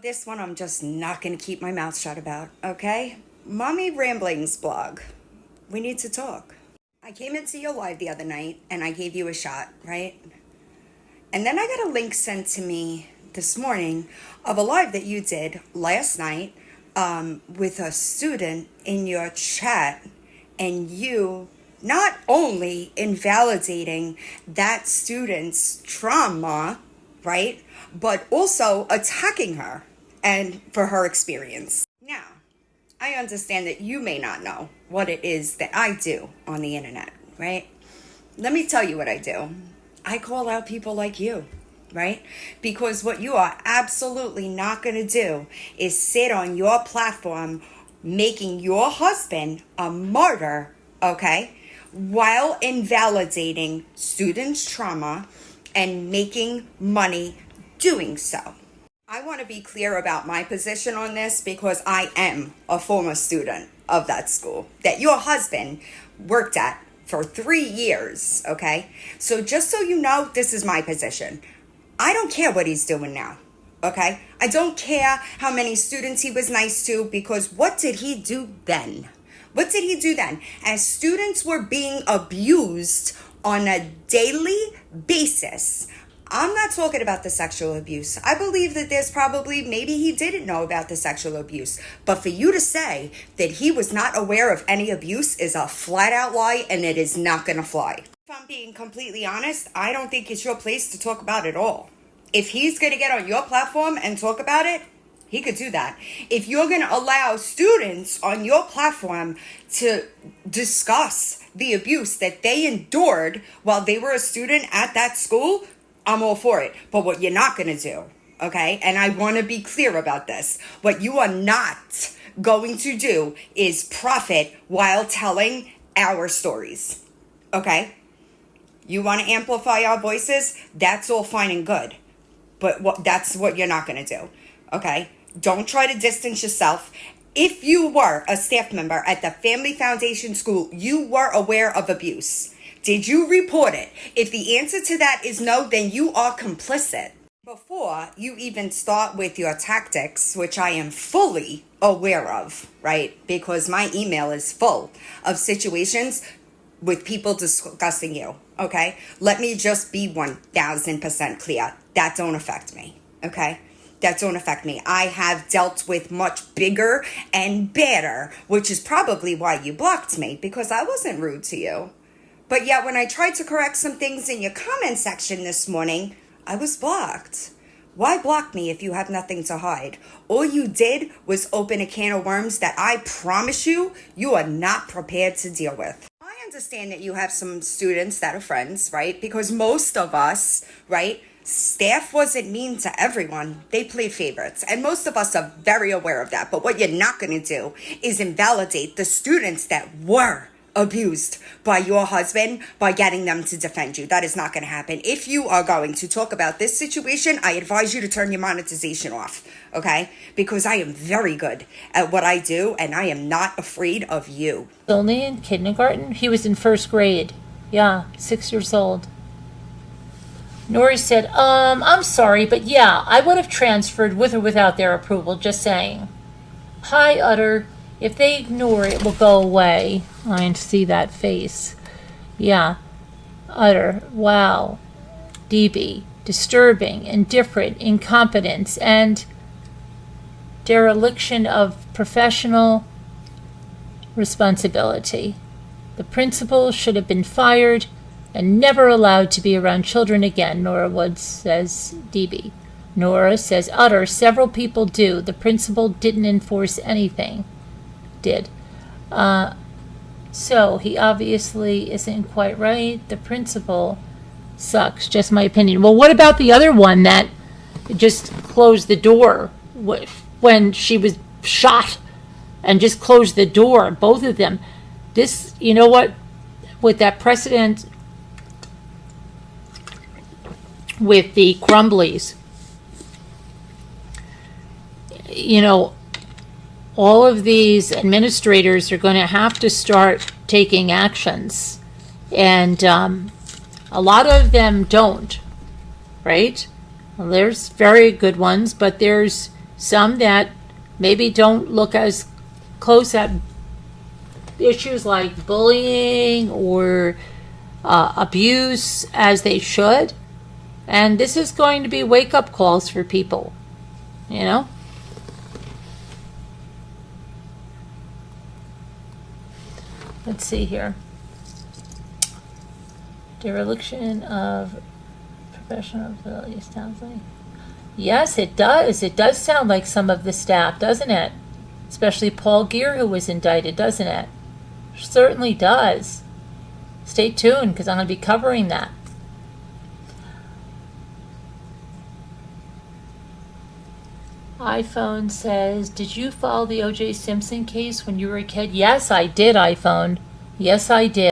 This one I'm just not going to keep my mouth shut about, okay? Mommy Ramblings blog. We need to talk. I came into your live the other night and I gave you a shot, right? And then I got a link sent to me this morning of a live that you did last night with a student in your chat, and you not only invalidating that student's trauma, right, but also attacking her and for her experience. Now, I understand that you may not know what it is that I do on the internet, right? Let me tell you what I do. I call out people like you, right? Because what you are absolutely not going to do is sit on your platform making your husband a martyr, okay, while invalidating students' trauma and making money doing so. I want to be clear about my position on this because I am a former student of that school that your husband worked at for 3 years, okay? So just so you know, this is my position. I don't care what he's doing now, okay? I don't care how many students he was nice to, because what did he do then? What did he do then? As students were being abused on a daily basis. I'm not talking about the sexual abuse. I believe that there's probably, maybe he didn't know about the sexual abuse. But for you to say that he was not aware of any abuse is a flat out lie, and it is not going to fly. If I'm being completely honest, I don't think it's your place to talk about it all. If he's going to get on your platform and talk about it, he could do that. If you're going to allow students on your platform to discuss the abuse that they endured while they were a student at that school, I'm all for it. But what you're not going to do, okay, and I want to be clear about this, what you are not going to do is profit while telling our stories, okay? You want to amplify our voices? That's all fine and good. But that's what you're not going to do, okay? Don't try to distance yourself. If you were a staff member at the Family Foundation School, you were aware of abuse. Did you report it? If the answer to that is no, then you are complicit. Before you even start with your tactics, which I am fully aware of, right? Because my email is full of situations with people discussing you, okay? Let me just be 1000% clear. That don't affect me, okay? That don't affect me. I have dealt with much bigger and badder, which is probably why you blocked me, because I wasn't rude to you. But yet when I tried to correct some things in your comment section this morning, I was blocked. Why block me if you have nothing to hide? All you did was open a can of worms that I promise you, you are not prepared to deal with. I understand that you have some students that are friends, right? Because most of us, right, staff wasn't mean to everyone. They played favorites. And most of us are very aware of that. But what you're not going to do is invalidate the students that were abused by your husband by getting them to defend you. That is not going to happen. If you are going to talk about this situation, I advise you to turn your monetization off, okay? Because I am very good at what I do, and I am not afraid of you. Only in kindergarten? He was in first grade. Yeah, 6 years old. Nori said, I'm sorry, but yeah, I would have transferred with or without their approval, just saying. Hi, Utter. If they ignore it, will go away. I see that face. Yeah. Utter. Wow. DB. Disturbing, indifferent, incompetence, and dereliction of professional responsibility. The principal should have been fired and never allowed to be around children again, Nora Woods says DB. Nora says Utter. Several people do. The principal didn't enforce anything. Did. So he obviously isn't quite right. The principal sucks, just my opinion. Well, what about the other one that just closed the door when she was shot and just closed the door, both of them? This, you know what, with that precedent with the Crumblies, you know, all of these administrators are going to have to start taking actions. And a lot of them don't, right? Well, there's very good ones, but there's some that maybe don't look as close at issues like bullying or abuse as they should. And this is going to be wake-up calls for people, you know? Let's see here. Dereliction of professional ability sounds like. Yes, it does. It does sound like some of the staff, doesn't it? Especially Paul Gear, who was indicted, doesn't it? Certainly does. Stay tuned, because I'm going to be covering that. iPhone says, did you follow the O.J. Simpson case when you were a kid? Yes, I did, iPhone. Yes, I did.